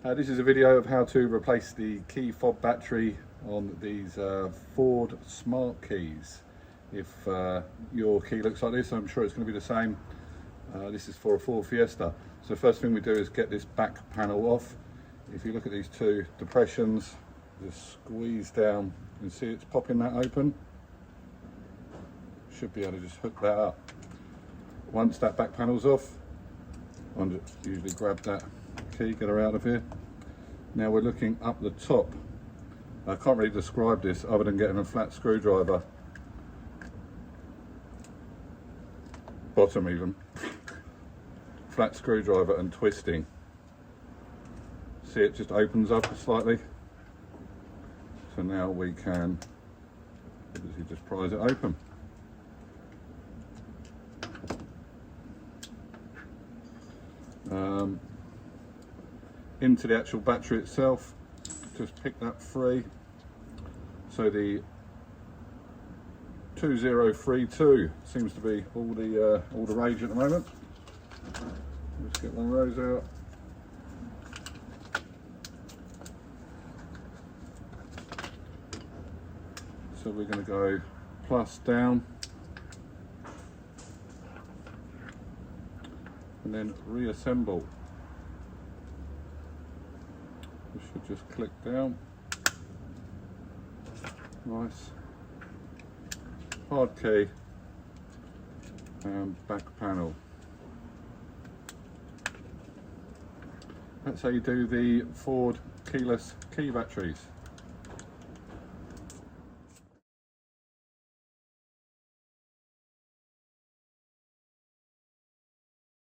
This is a video of how to replace the key fob battery on these Ford smart keys. If your key looks like this, I'm sure it's going to be the same. This is for a Ford Fiesta. So first thing we do is get this back panel off. If you look at these two depressions, just squeeze down and see it's popping that open. Should be able to just hook that up. Once that back panel's off, I'll just usually grab that key, get her out of here. Now we're looking up the top. I can't really describe this other than getting a flat screwdriver, bottom even, flat screwdriver and twisting. See, it just opens up slightly. So now we can obviously just prise it open. Into the actual battery itself, just pick that free. So the 2032 seems to be all the rage at the moment. Let's get one of those out. So we're going to go plus down and then reassemble. We should just click down. Nice. Hard key and back panel. That's how you do the Ford keyless key batteries.